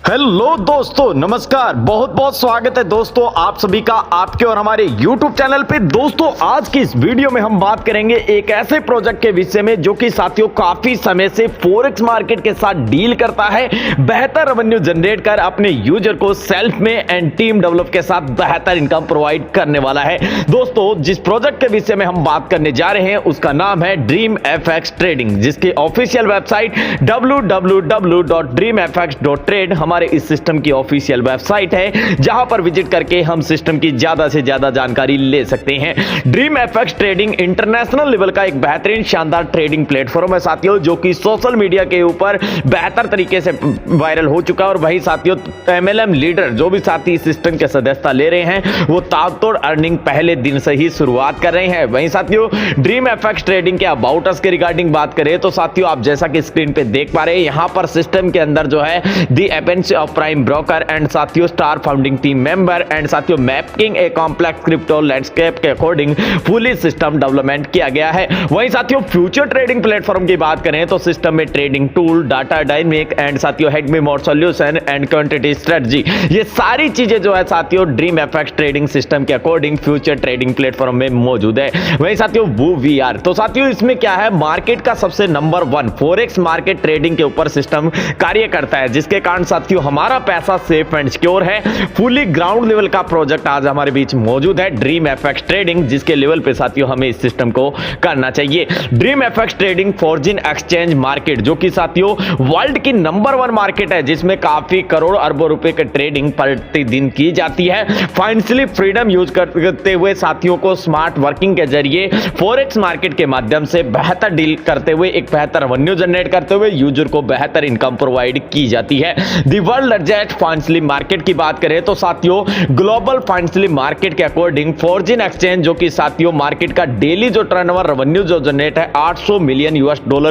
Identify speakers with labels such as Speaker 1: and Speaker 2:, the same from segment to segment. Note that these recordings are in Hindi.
Speaker 1: हेलो दोस्तों, नमस्कार। बहुत बहुत स्वागत है दोस्तों आप सभी का आपके और हमारे YouTube चैनल पे। दोस्तों आज की इस वीडियो में हम बात करेंगे एक ऐसे प्रोजेक्ट के विषय में जो कि साथियों काफी समय से फॉरेक्स मार्केट के साथ डील करता है, बेहतर रेवेन्यू जनरेट कर अपने यूजर को सेल्फ में एंड टीम डेवलप के साथ बेहतर इनकम प्रोवाइड करने वाला है। दोस्तों जिस प्रोजेक्ट के विषय में हम बात करने जा रहे हैं उसका नाम है ड्रीम एफएक्स ट्रेडिंग, जिसकी ऑफिशियल वेबसाइट www.dreamfx.trade हमारे इस सिस्टम की ऑफिशियल वेबसाइट है, जहां पर विजिट करके हम सिस्टम की ज्यादा से ज्यादा जानकारी ले सकते हैं। Dream FX trading international level का एक बेहतरीन शानदार ट्रेडिंग प्लेटफॉर्म है साथियों, जो कि सोशल मीडिया के ऊपर बेहतर तरीके से वायरल हो चुका है। और वही साथियों एमएलएम लीडर जो भी साथी इस सिस्टम के सदस्यता ले रहे हैं वो ताबड़तोड़ अर्निंग पहले दिन से ही शुरुआत कर रहे हैं। वहीं साथियों ड्रीम एफएक्स ट्रेडिंग के अबाउट अस के रिगार्डिंग बात करें तो साथियों आप जैसा कि स्क्रीन पे देख पा रहे हैं, यहां पर सिस्टम के अंदर जो है the apex of prime broker and साथियों star founding team member and साथियों mapping a complex crypto landscape के अकॉर्डिंग फुली सिस्टम डेवलपमेंट किया गया है। वहीं साथियों फ्यूचर ट्रेडिंग प्लेटफॉर्म की बात करें तो सिस्टम में trading tool, data dynamic and साथियों हेड में mode solution and quantity strategy, ये सारी चीजें जो है साथियों ड्रीम एफएक्स ट्रेडिंग सिस्टम के अकॉर्डिंग फ्यूचर ट्रेडिंग प्लेटफॉर्म में मौजूद है। वहीं साथियों वो वीआर, तो साथियों इसमें क्या है, मार्केट का सबसे नंबर 1 फॉरेक्स मार्केट ट्रेडिंग के ऊपर सिस्टम कार्य करता है, जिसके कारण साथियों हमारा पैसा सेफ एंड सिक्योर है। फुली ग्राउंड लेवल का प्रोजेक्ट आज हमारे बीच मौजूद है ड्रीम एफएक्स ट्रेडिंग, जिसके लेवल पे साथियों हमें इस सिस्टम को करना चाहिए। Dream FX trading foreign exchange market, जो कि साथियों वर्ल्ड की नंबर 1 मार्केट है, जिसमें काफी करोड़ अरबों रुपए की ट्रेडिंग प्रतिदिन की जाती है। फाइनेंशियली फ्रीडम यूज करते हुए साथियों को स्मार्ट वर्किंग के जरिए फॉरेक्स मार्केट के माध्यम से बेहतर डील करते हुए एक बेहतर रेवेन्यू जनरेट करते हुए यूजर को बेहतर इनकम प्रोवाइड की जाती है। The world largest financially market की बात करें तो साथियों ग्लोबल फाइनेंशियली मार्केट के अकॉर्डिंग फॉरेन एक्सचेंज, जो कि साथियों मार्केट का डेली जो टर्नओवर रेवेन्यू जो जनरेट है $800 मिलियन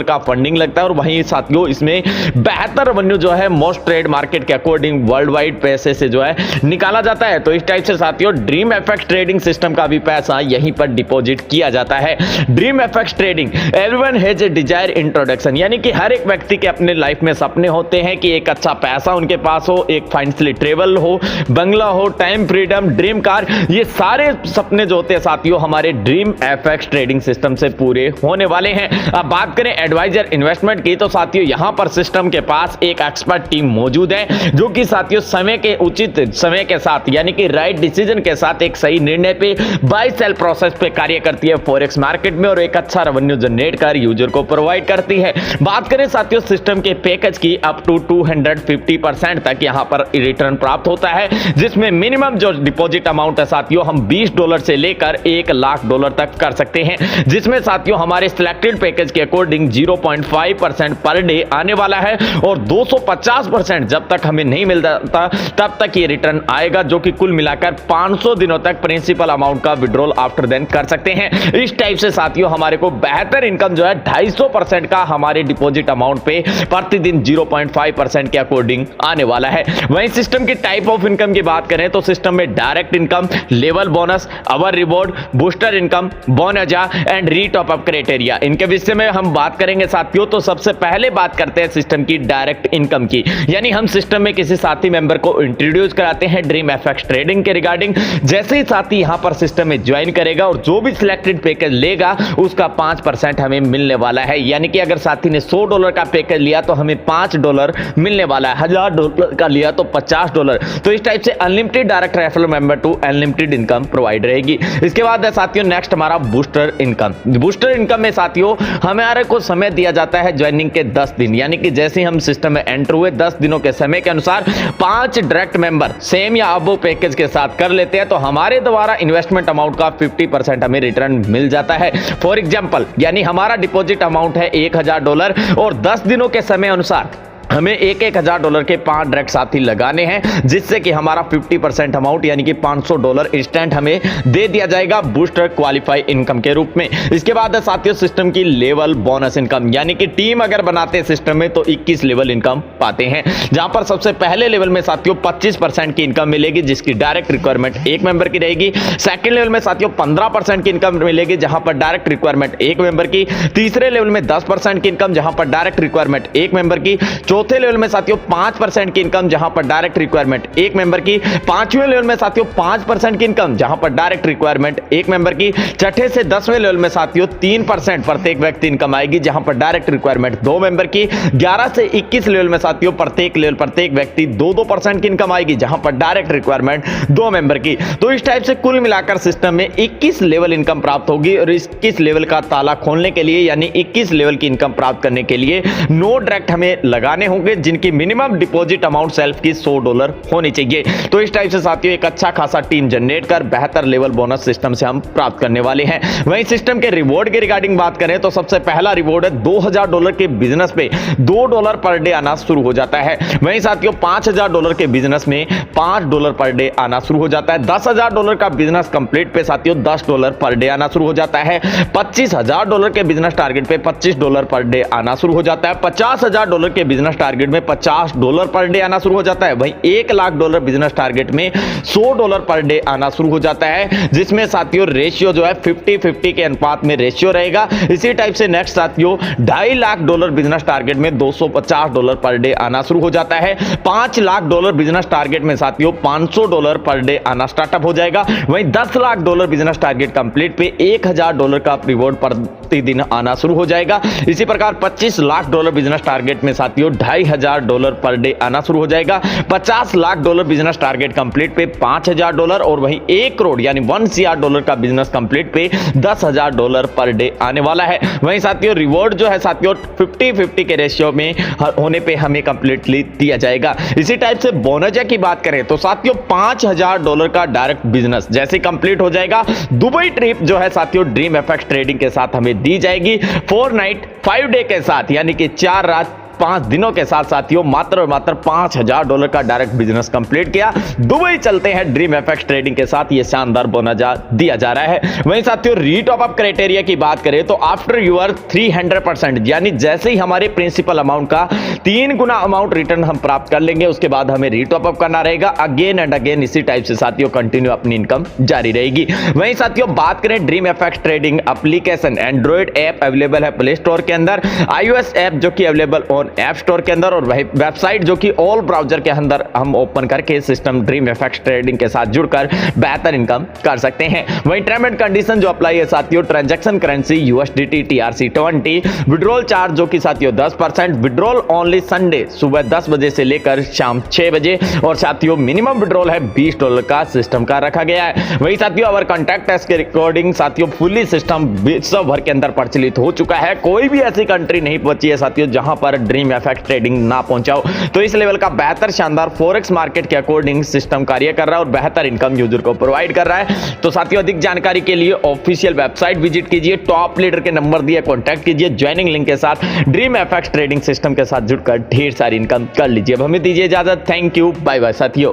Speaker 1: का फंडिंग लगता है। और वहीं साथियों इसमें बेहतर रेवेन्यू जो है मोस्ट ट्रेड मार्केट के अकॉर्डिंग वर्ल्ड वाइड पैसे से जो है निकाला जाता है। तो इस टाइप से साथियों ड्रीम एफएक्स ट्रेडिंग सिस्टम का भी पैसा यहीं पर डिपॉजिट किया जाता है। Dream FX trading everyone has a Dzire introduction, यानी कि हर एक व्यक्ति के अपने लाइफ में सपने होते हैं कि एक अच्छा पैसा उनके पास हो, एक फाइनेंशियली ट्रेवल हो, बंगला हो, टाइम फ्रीडम, ड्रीम कार, ये सारे सपने जो होते हैं साथियों हमारे ड्रीम एफएक्स ट्रेडिंग सिस्टम से पूरे होने वाले हैं। अब बात करें एडवाइजर इन्वेस्टमेंट की तो साथियों यहां पर सिस्टम के पास एक एक्सपर्ट टीम मौजूद है, जो कि साथियों समय के उचित समय के साथ यानी कि राइट डिसीजन के साथ एक सही निर्णय पे बाय सेल प्रोसेस पे कार्य करती है फॉरेक्स मार्केट में और एक अच्छा रेवेन्यू जनरेट कर यूजर को प्रोवाइड करती है। बात करें साथियों सिस्टम के पैकेज की, अप टू 250% तक यहां पर रिटर्न प्राप्त होता है, जिसमें मिनिमम जो डिपॉजिट अमाउंट है साथियों हम $20 से लेकर $1 लाख तक कर सकते हैं, जिसमें साथियों हमारे सिलेक्टेड पैकेज के अकॉर्डिंग 0.5% पर डे आने वाला है और 250% जब तक हमें नहीं मिल जाता तब तक ये रिटर्न आएगा, जो कि कुल मिलाकर 500 दिनों तक प्रिंसिपल अमाउंट का विड्रॉल आफ्टर देन कर सकते हैं। इस टाइप से साथियों हमारे को बेहतर इनकम जो है 250% का हमारे डिपॉजिट अमाउंट पे प्रतिदिन 0.5% के अकॉर्डिंग आने वाला है। वहीं सिस्टम की टाइप ऑफ इनकम की बात करें तो सिस्टम में direct income, level bonus, our reward, booster income, bonanza and retop up criteria, इनके विषय में हम बात करेंगे साथियों। तो सबसे पहले बात करते हैं सिस्टम की डायरेक्ट इनकम की, यानी हम सिस्टम में किसी साथी मेंबर को इंट्रोड्यूस कराते हैं ड्रीम एफएक्स ट्रेडिंग के रिगार्डिंग। जैसे ही साथी यहां पर सिस्टम में ज्वाइन करेगा और जो भी सिलेक्टेड पैकेज लेगा उसका 5% हमें मिलने वाला है, यानी कि अगर साथी ने $100 का पैकेज लिया तो हमें $5 मिलने वाला है, $1000 का लिया तो $50। तो इस टाइप से unlimited direct referral member to unlimited income provide रहेगी। इसके बाद है साथियों नेक्स्ट हमारा बूस्टर इनकम। बूस्टर इनकम में साथियों हमारे को समय दिया जाता है ज्वाइनिंग के 10 दिन, यानी कि जैसे हम सिस्टम में एंटर हुए 10 दिनों के समय के अनुसार 5 डायरेक्ट मेंबर सेम या अबव पैकेज के साथ कर लेते हैं तो हमारे द्वारा इन्वेस्टमेंट अमाउंट का 50% हमें रिटर्न मिल जाता है। फॉर एग्जांपल यानी हमारा डिपॉजिट अमाउंट है $1000 और 10 दिनों के समय अनुसार हमें $1000 के 5 डायरेक्ट साथी लगाने हैं, जिससे कि हमारा 50% अमाउंट यानी कि $500 इंस्टेंट हमें दे दिया जाएगा बूस्टर क्वालिफाई इनकम के रूप में। इसके बाद है साथियों सिस्टम की लेवल बोनस इनकम, यानी कि टीम अगर बनाते हैं सिस्टम में तो 21 लेवल इनकम पाते हैं, जहां पर सबसे पहले लेवल में साथियों 25% की इनकम मिलेगी, जिसकी डायरेक्ट रिक्वायरमेंट 1 मेंबर की रहेगी। सेकंड लेवल में साथियों 15% की इनकम मिलेगी, जहां पर डायरेक्ट रिक्वायरमेंट 1 मेंबर की। तीसरे लेवल में 10% की इनकम, जहां पर डायरेक्ट रिक्वायरमेंट 1 मेंबर की। चौथे लेवल में साथियों 5% की इनकम जहां पर डायरेक्ट रिक्वायरमेंट एक मेंबर की। पांचवें लेवल में साथियों 5% की इनकम जहां पर डायरेक्ट रिक्वायरमेंट एक मेंबर की। छठे से 10वें लेवल में साथियों 3% प्रत्येक व्यक्ति इनकम आएगी जहां पर डायरेक्ट रिक्वायरमेंट 2 मेंबर की। 11 से 21 लेवल में साथियों प्रत्येक व्यक्ति 2% की इनकम आएगी जहां पर डायरेक्ट रिक्वायरमेंट 2 मेंबर की। तो इस टाइप से कुल मिलाकर सिस्टम में 21 लेवल इनकम प्राप्त होगी और 21 लेवल का ताला खोलने के लिए यानी 21 लेवल की इनकम प्राप्त करने के लिए नोट डायरेक्ट हमें लगाने होंगे जिनकी मिनिमम डिपॉजिट अमाउंट सेल्फ की $100 होनी चाहिए। तो इस टाइप से साथियों एक अच्छा खासा टीम जनरेट कर बेहतर लेवल बोनस सिस्टम से हम प्राप्त करने वाले हैं। वहीं सिस्टम के रिवॉर्ड के रिगार्डिंग बात करें तो सबसे पहला रिवॉर्ड है $2000 के बिजनेस पे $2 पर डे आना शुरू हो जाता है। वहीं साथियों $5000 के बिजनेस में $5 पर डे आना शुरू हो जाता है। $10000 का बिजनेस कंप्लीट पे साथियों $10 पर डे आना शुरू हो जाता है। $25000 के बिजनेस टारगेट पे $25 पर डे आना शुरू हो जाता है। $50000 के बिजनेस टारगेट में $50 पर डे आना शुरू हो जाता है। वहीं $1,00,000 बिजनेस टारगेट में $100 पर डे आना शुरू हो जाता है जिसमें साथियों रेशियो जो है 50-50 के अनुपात में रेशियो रहेगा। इसी टाइप से नेक्स्ट साथियों $2.5 लाख बिजनेस टारगेट में $250 पर डे आना शुरू हो जाता है। $5 लाख बिजनेस टारगेट में साथियों $500 पर डे आना स्टार्टअप हो जाएगा। वहीं $10 लाख बिजनेस टारगेट कंप्लीट पे $1000 का रिवॉर्ड प्रतिदिन आना शुरू हो जाएगा। इसी प्रकार $25 लाख बिजनेस टारगेट में साथियों $2500 पर डे आना शुरू हो जाएगा। $50 लाख बिजनेस टारगेट कंप्लीट पे $5000 और वहीं 1 करोड़ यानी $1 CR का बिजनेस कंप्लीट पे $10,000 पर डे आने वाला है। वहीं साथियों रिवॉर्ड जो है साथियों 50-50 के रेशियो में होने पे हमें कंप्लीटली दिया जाएगा। इसी टाइप से बोनस की बात करें तो साथियों $5000 का डायरेक्ट बिजनेस जैसे कंप्लीट हो जाएगा दुबई ट्रिप जो है साथियों ड्रीम एफएक्स ट्रेडिंग के साथ हमें दी जाएगी 4 नाइट 5 डे के साथ यानी कि 4 रात 5 दिनों के साथ साथियों मात्र और मात्र $5000 का डायरेक्ट बिजनेस कंप्लीट किया। दुबई चलते हैं ड्रीम एफएक्स ट्रेडिंग के साथ ये शानदार बोनस दिया जा रहा है। वहीं साथियों रीटॉप अप क्राइटेरिया की बात करें तो आफ्टर यूर 300% यानी जैसे ही हमारे प्रिंसिपल अमाउंट का 3 गुना अमाउंट रिटर्न हम प्राप्त कर लेंगे उसके बाद हमें रीटॉप अप करना रहेगा अगेन एंड अगेन। इसी टाइप से साथियों कंटिन्यू अपनी इनकम जारी रहेगी। वहीं साथियों बात करें dream FX trading application Android app available है प्ले स्टोर के अंदर, iOS ऐप जो कि अवेलेबल ऑन ऐप स्टोर के अंदर और वही वेबसाइट जो कि ऑल ब्राउजर के अंदर हम ओपन करके सिस्टम ड्रीम एफएक्स ट्रेडिंग के साथ जुड़कर बेहतर इनकम कर सकते हैं। वहीं टर्म एंड कंडीशन जो अप्लाई है साथियों transaction currency USDT TRC20, withdrawal charge जो कि साथियों 10%, विड्रॉल ओनली संडे सुबह 10 बजे से लेकर शाम 6 बजे और साथियों मिनिमम विड्रॉल है $20 का सिस्टम का रखा गया है। वही साथियों अवर कॉन्टैक्ट टेस्ट के रिकॉर्डिंग साथियों फुली सिस्टम विश्व भर के अंदर प्रचलित हो चुका है। कोई भी ऐसी कंट्री नहीं बची है साथियों जहां पर ड्रीम एफएक्स ट्रेडिंग ना पहुंचाओ। तो इस लेवल का बेहतर शानदार फॉरेक्स मार्केट के अकॉर्डिंग सिस्टम कार्य कर रहा है और बेहतर इनकम यूजर को प्रोवाइड कर रहा है। तो साथियों अधिक जानकारी के लिए ऑफिशियल वेबसाइट विजिट कीजिए, टॉप लीडर के नंबर दिए कॉन्टैक्ट कीजिए, ज्वाइनिंग लिंक के साथ ड्रीम एफएक्स ट्रेडिंग सिस्टम के साथ जुड़कर ढेर सारी इनकम कर लीजिए। अब हमें दीजिए इजाजत। थैंक यू, बाय बाय साथियों।